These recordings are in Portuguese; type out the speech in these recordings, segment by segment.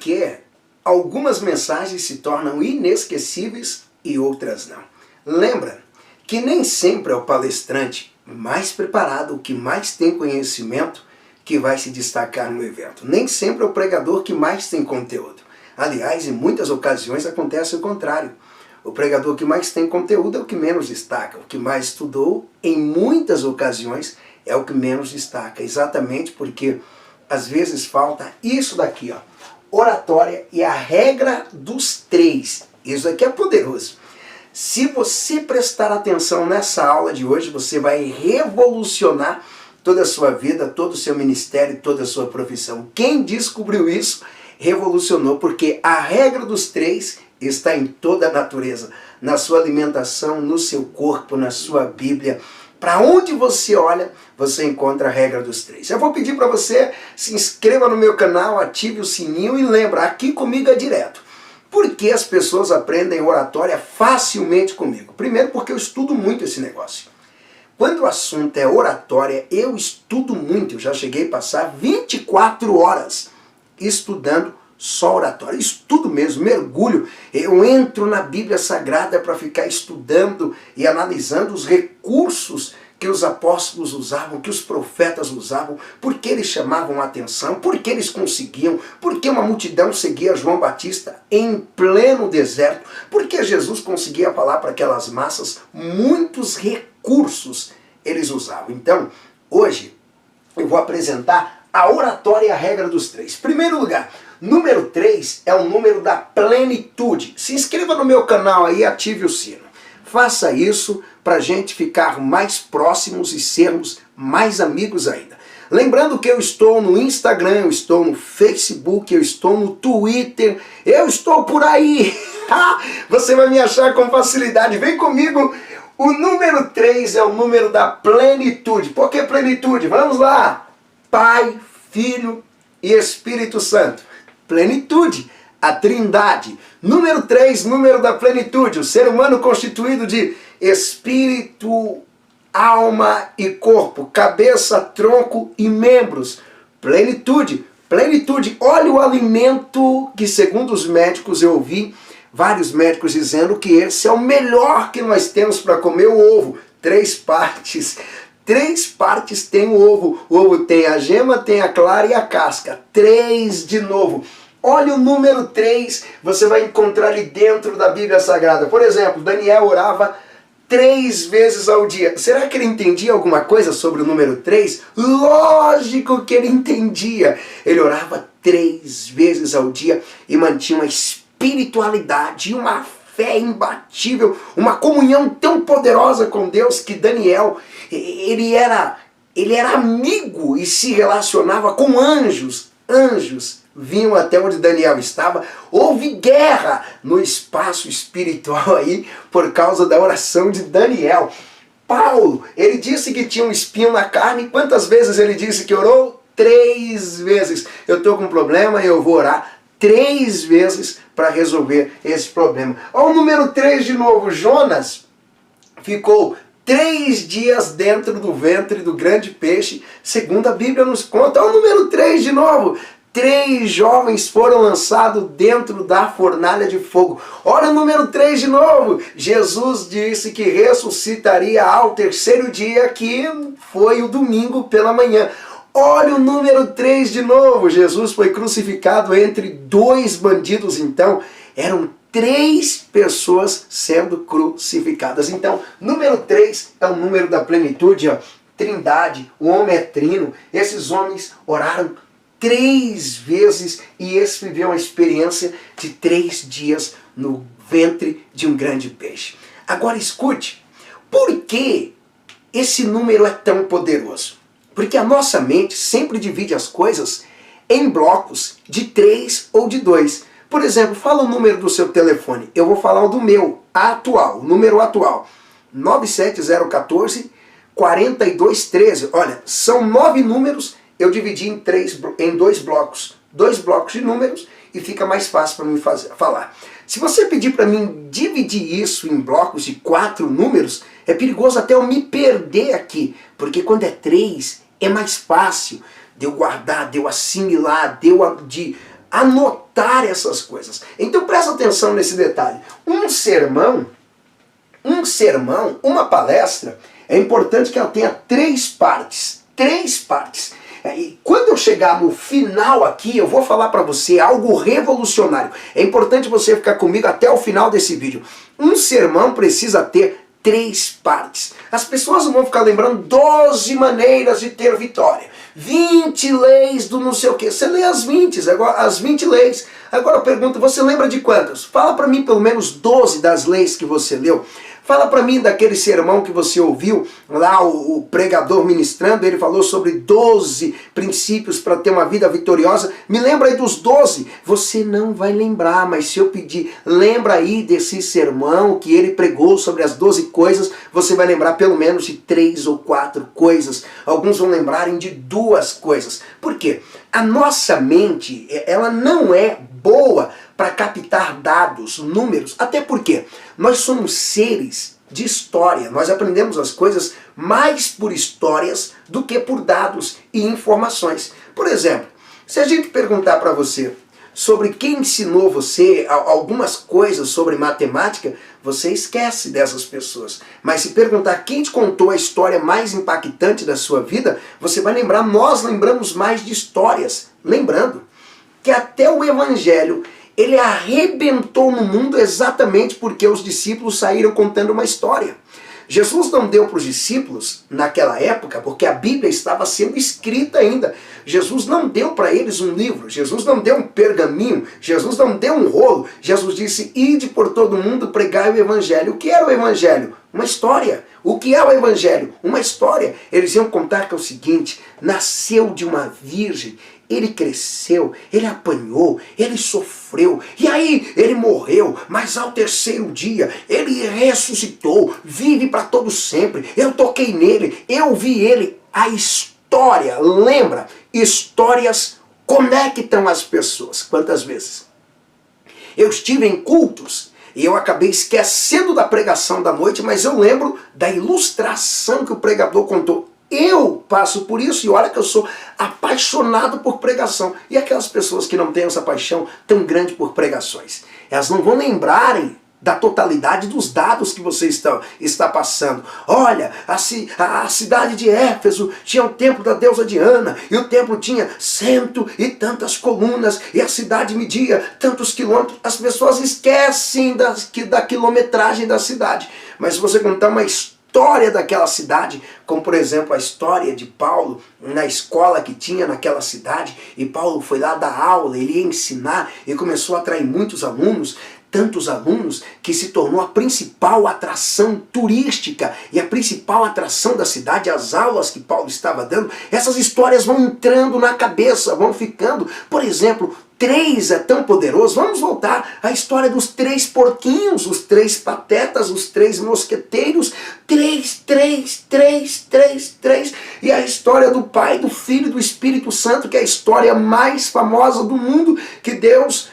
que algumas mensagens se tornam inesquecíveis e outras não. Lembra que nem sempre é o palestrante mais preparado, o que mais tem conhecimento, que vai se destacar no evento. Nem sempre é o pregador que mais tem conteúdo. Aliás, em muitas ocasiões acontece o contrário. O pregador que mais tem conteúdo é o que menos destaca. O que mais estudou, em muitas ocasiões, é o que menos destaca. Exatamente porque às vezes falta isso daqui, ó. Oratória e a regra dos 3. Isso aqui é poderoso. Se você prestar atenção nessa aula de hoje, você vai revolucionar toda a sua vida, todo o seu ministério, toda a sua profissão. Quem descobriu isso, revolucionou, porque a regra dos 3 está em toda a natureza, na sua alimentação, no seu corpo, na sua Bíblia. Para onde você olha, você encontra a regra dos 3. Eu vou pedir para você, se inscreva no meu canal, ative o sininho e lembra, aqui comigo é direto. Por que as pessoas aprendem oratória facilmente comigo? Primeiro porque eu estudo muito esse negócio. Quando o assunto é oratória, eu estudo muito. Eu já cheguei a passar 24 horas estudando só oratória. Estudo mesmo, mergulho. Eu entro na Bíblia Sagrada para ficar estudando e analisando os recursos que os apóstolos usavam, que os profetas usavam, por que eles chamavam a atenção, por que eles conseguiam, por que uma multidão seguia João Batista em pleno deserto, por que Jesus conseguia falar para aquelas massas, muitos recursos eles usavam. Então, hoje eu vou apresentar a oratória e a regra dos 3. Primeiro lugar, número 3 é o número da plenitude. Se inscreva no meu canal aí e ative o sino. Faça isso para a gente ficar mais próximos e sermos mais amigos ainda. Lembrando que eu estou no Instagram, eu estou no Facebook, eu estou no Twitter, eu estou por aí. Você vai me achar com facilidade. Vem comigo. O número 3 é o número da plenitude. Por que plenitude? Vamos lá. Pai, Filho e Espírito Santo. Plenitude. A Trindade. Número 3, número da plenitude. O ser humano constituído de espírito, alma e corpo. Cabeça, tronco e membros. Plenitude. Plenitude. Olha o alimento que, segundo os médicos, eu ouvi vários médicos dizendo que esse é o melhor que nós temos para comer, o ovo. 3 partes. 3 partes tem o ovo. O ovo tem a gema, tem a clara e a casca. 3 de novo. Olha o número 3, você vai encontrar ali dentro da Bíblia Sagrada. Por exemplo, Daniel orava 3 vezes ao dia. Será que ele entendia alguma coisa sobre o número 3? Lógico que ele entendia. Ele orava 3 vezes ao dia e mantinha uma espiritualidade, uma fé imbatível, uma comunhão tão poderosa com Deus que Daniel, ele era amigo e se relacionava com anjos. Anjos vinham até onde Daniel estava. Houve guerra no espaço espiritual aí por causa da oração de Daniel. Paulo, ele disse que tinha um espinho na carne. Quantas vezes ele disse que orou? 3 vezes. Eu estou com um problema e eu vou orar 3 vezes para resolver esse problema. Olha o número 3 de novo. Jonas ficou 3 dias dentro do ventre do grande peixe, segundo a Bíblia nos conta. Olha o número 3 de novo. 3 jovens foram lançados dentro da fornalha de fogo. Olha o número 3 de novo. Jesus disse que ressuscitaria ao 3º dia, que foi o domingo pela manhã. Olha o número 3 de novo. Jesus foi crucificado entre 2 bandidos. Então, eram 3 pessoas sendo crucificadas. Então, número 3 é o número da plenitude. Ó. Trindade, o homem é trino. Esses homens oraram 3 vezes e esse viveu uma experiência de 3 dias no ventre de um grande peixe. Agora escute, por que esse número é tão poderoso? Porque a nossa mente sempre divide as coisas em blocos de 3 ou de 2. Por exemplo, fala o número do seu telefone. Eu vou falar o do meu, atual, o número atual. 97014 4213. Olha, são 9 números, eu dividi em 2 blocos. 2 blocos de números e fica mais fácil para mim falar. Se você pedir para mim dividir isso em blocos de 4 números, é perigoso até eu me perder aqui. Porque quando é 3, é mais fácil de eu guardar, de eu assimilar, de anotar essas coisas. Então presta atenção nesse detalhe. Um sermão, uma palestra, é importante que ela tenha 3 partes. 3 partes. E quando eu chegar no final aqui, eu vou falar para você algo revolucionário. É importante você ficar comigo até o final desse vídeo. Um sermão precisa ter 3 partes. As pessoas não vão ficar lembrando 12 maneiras de ter vitória, 20 leis do não sei o que. Você lê as 20 leis. Agora eu pergunto, você lembra de quantas? Fala para mim pelo menos 12 das leis que você leu. Fala para mim daquele sermão que você ouviu, lá o pregador ministrando, ele falou sobre 12 princípios para ter uma vida vitoriosa. Me lembra aí dos 12. Você não vai lembrar, mas se eu pedir, lembra aí desse sermão que ele pregou sobre as 12 coisas, você vai lembrar pelo menos de 3 ou 4 coisas. Alguns vão lembrarem de 2 coisas. Por quê? A nossa mente, ela não é boa para captar dados, números, até porque nós somos seres de história, nós aprendemos as coisas mais por histórias do que por dados e informações. Por exemplo, se a gente perguntar para você sobre quem ensinou você algumas coisas sobre matemática, você esquece dessas pessoas. Mas se perguntar quem te contou a história mais impactante da sua vida, você vai lembrar, nós lembramos mais de histórias. Lembrando que até o Evangelho, ele arrebentou no mundo exatamente porque os discípulos saíram contando uma história. Jesus não deu para os discípulos, naquela época, porque a Bíblia estava sendo escrita ainda. Jesus não deu para eles um livro, Jesus não deu um pergaminho, Jesus não deu um rolo. Jesus disse, ide por todo mundo, pregai o Evangelho. O que era o Evangelho? Uma história. O que é o Evangelho? Uma história. Eles iam contar que é o seguinte, nasceu de uma virgem, ele cresceu, ele apanhou, ele sofreu, e aí ele morreu, mas ao 3º dia ele ressuscitou, vive para todo sempre, eu toquei nele, eu vi ele. A história, lembra? Histórias conectam as pessoas. Quantas vezes eu estive em cultos e eu acabei esquecendo da pregação da noite, mas eu lembro da ilustração que o pregador contou. Eu passo por isso e olha que eu sou apaixonado por pregação. E aquelas pessoas que não têm essa paixão tão grande por pregações, elas não vão lembrarem da totalidade dos dados que você está passando. Olha, a cidade de Éfeso tinha o templo da deusa Diana, e o templo tinha 100 e tantas colunas, e a cidade media tantos quilômetros. As pessoas esquecem da quilometragem da cidade. Mas se você contar uma história daquela cidade, como por exemplo a história de Paulo na escola que tinha naquela cidade, e Paulo foi lá dar aula, ele ia ensinar e começou a atrair muitos alunos, tantos alunos que se tornou a principal atração turística e a principal atração da cidade, as aulas que Paulo estava dando. Essas histórias vão entrando na cabeça, vão ficando. Por exemplo, 3 é tão poderoso. Vamos voltar à história dos 3 porquinhos, os 3 patetas, os 3 mosqueteiros. 3. E a história do Pai, do Filho e do Espírito Santo, que é a história mais famosa do mundo, que Deus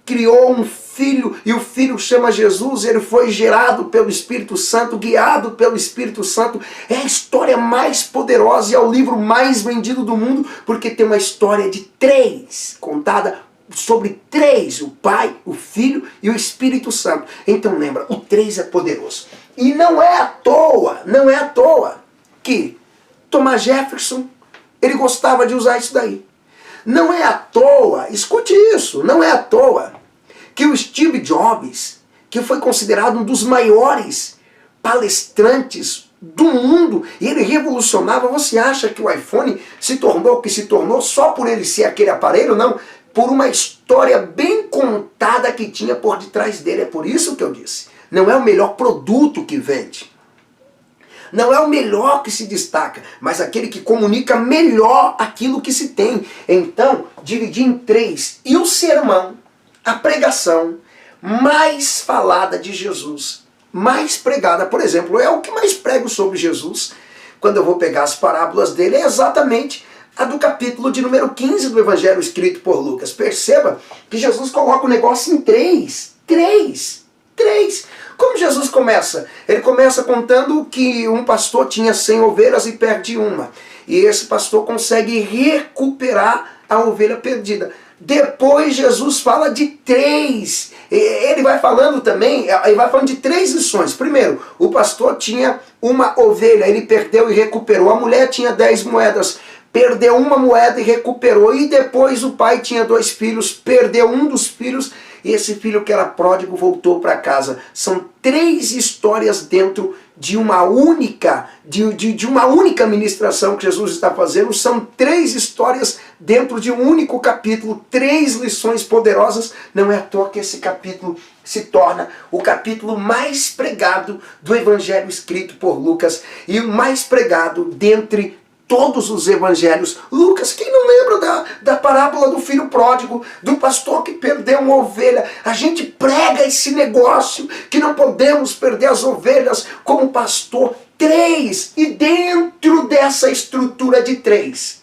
criou um filho, e o filho chama Jesus, ele foi gerado pelo Espírito Santo, guiado pelo Espírito Santo. É a história mais poderosa e é o livro mais vendido do mundo, porque tem uma história de 3, contada sobre 3, o Pai, o Filho e o Espírito Santo. Então lembra, o 3 é poderoso. E não é à toa que Thomas Jefferson, ele gostava de usar isso daí. Não é à toa, escute isso, não é à toa que o Steve Jobs, que foi considerado um dos maiores palestrantes do mundo, e ele revolucionava. Você acha que o iPhone se tornou o que se tornou só por ele ser aquele aparelho? Não, por uma história bem contada que tinha por detrás dele. É por isso que eu disse, não é o melhor produto que vende, não é o melhor que se destaca, mas aquele que comunica melhor aquilo que se tem. Então, dividi em 3. E o sermão, a pregação mais falada de Jesus, mais pregada, por exemplo, é o que mais prego sobre Jesus, quando eu vou pegar as parábolas dele, é exatamente a do capítulo de número 15 do Evangelho escrito por Lucas. Perceba que Jesus coloca o negócio em 3. Como Jesus começa? Ele começa contando que um pastor tinha 100 ovelhas e perde uma. E esse pastor consegue recuperar a ovelha perdida. Depois Jesus fala de 3. Ele vai falando também, ele vai falando de 3 lições. Primeiro, o pastor tinha uma ovelha, ele perdeu e recuperou. A mulher tinha 10 moedas, perdeu uma moeda e recuperou. E depois o pai tinha 2 filhos, perdeu um dos filhos, e esse filho que era pródigo voltou para casa. São 3 histórias dentro de uma única, de uma única ministração que Jesus está fazendo. São 3 histórias dentro de um único capítulo, 3 lições poderosas. Não é à toa que esse capítulo se torna o capítulo mais pregado do evangelho escrito por Lucas e o mais pregado dentre todos os evangelhos. Lucas, quem não lembra da parábola do filho pródigo, do pastor que perdeu uma ovelha? A gente prega esse negócio que não podemos perder as ovelhas como pastor. 3, e dentro dessa estrutura de 3,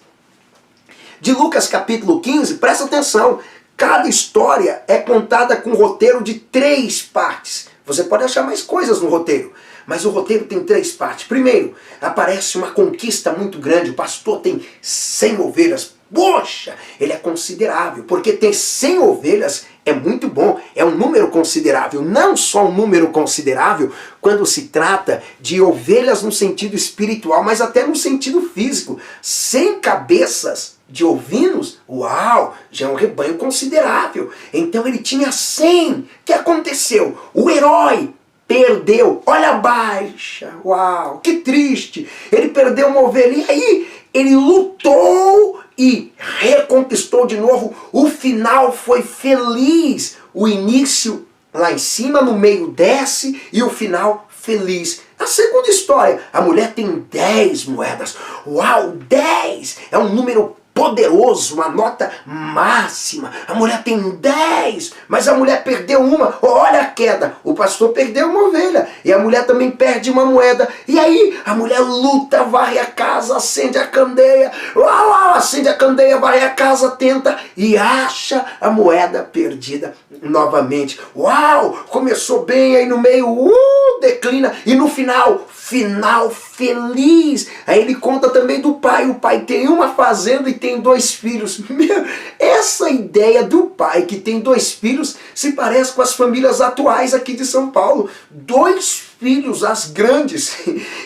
de Lucas capítulo 15, presta atenção, cada história é contada com um roteiro de 3 partes. Você pode achar mais coisas no roteiro, mas o roteiro tem 3 partes. Primeiro, aparece uma conquista muito grande. O pastor tem 100 ovelhas. Poxa, ele é considerável, porque ter 100 ovelhas é muito bom, é um número considerável. Não só um número considerável quando se trata de ovelhas no sentido espiritual, mas até no sentido físico. 100 cabeças de ovinos, uau, já é um rebanho considerável. Então ele tinha 100. O que aconteceu? O herói perdeu, olha a baixa, uau, que triste, ele perdeu uma ovelha, e aí ele lutou e reconquistou de novo. O final foi feliz, o início lá em cima, no meio desce, e o final feliz. A segunda história, a mulher tem 10 moedas, uau, 10, é um número poderoso, uma nota máxima. A mulher tem 10, mas a mulher perdeu uma. Olha a queda. O pastor perdeu uma ovelha e a mulher também perde uma moeda. E aí a mulher luta, varre a casa, acende a candeia. Acende a candeia, varre a casa, tenta e acha a moeda perdida novamente. Uau! Começou bem, aí no meio declina e no final feliz. Aí ele conta também do pai. O pai tem uma fazenda e tem 2 filhos. Meu, essa ideia do pai que tem 2 filhos se parece com as famílias atuais aqui de São Paulo. 2 filhos, as grandes,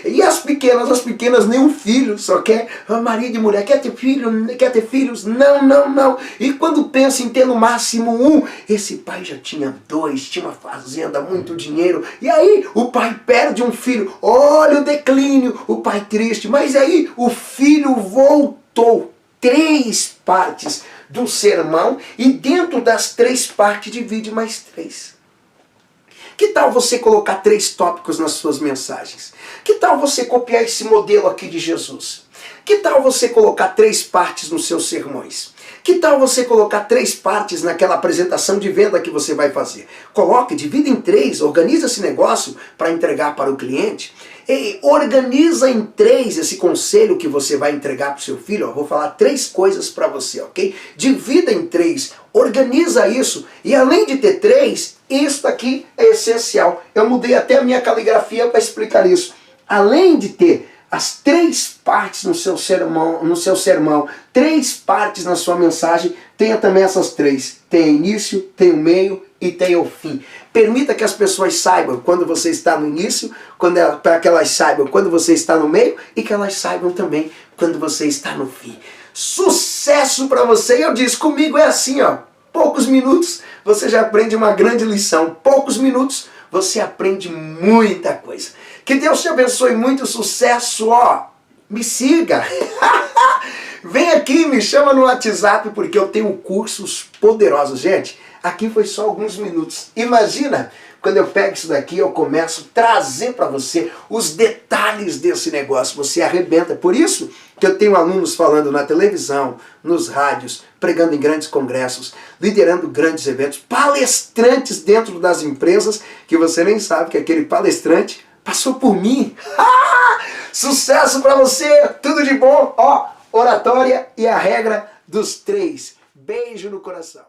e as pequenas nenhum filho, só quer marido e mulher. Quer ter filho? Quer ter filhos? Não. E quando pensa em ter no máximo 1, esse pai já tinha 2, tinha uma fazenda, muito dinheiro, e aí o pai perde um filho. Olha o declínio, o pai triste, mas aí o filho voltou. 3 partes do sermão, e dentro das 3 partes divide mais 3. Que tal você colocar 3 tópicos nas suas mensagens? Que tal você copiar esse modelo aqui de Jesus? Que tal você colocar 3 partes nos seus sermões? Que tal você colocar 3 partes naquela apresentação de venda que você vai fazer? Coloque, divida em 3, organiza esse negócio para entregar para o cliente. E organiza em 3 esse conselho que você vai entregar para o seu filho. Eu vou falar 3 coisas para você, ok? Divida em 3, organiza isso. E além de ter 3, isso aqui é essencial. Eu mudei até a minha caligrafia para explicar isso. Além de ter as 3 partes no seu sermão, 3 partes na sua mensagem, tenha também essas 3. Tem início, tem o meio e tem o fim. Permita que as pessoas saibam quando você está no início, para que elas saibam quando você está no meio, e que elas saibam também quando você está no fim. Sucesso para você! Eu disse, comigo é assim, ó. Poucos minutos você já aprende uma grande lição. Poucos minutos você aprende muita coisa. Que Deus te abençoe, muito sucesso, ó. Me siga. Vem aqui, me chama no WhatsApp, porque eu tenho cursos poderosos. Gente, aqui foi só alguns minutos. Imagina, quando eu pego isso daqui, eu começo a trazer para você os detalhes desse negócio. Você arrebenta. Por isso que eu tenho alunos falando na televisão, nos rádios, pregando em grandes congressos, liderando grandes eventos, palestrantes dentro das empresas, que você nem sabe que aquele palestrante passou por mim. Sucesso para você, tudo de bom. Ó, oratória e a regra dos 3. Beijo no coração.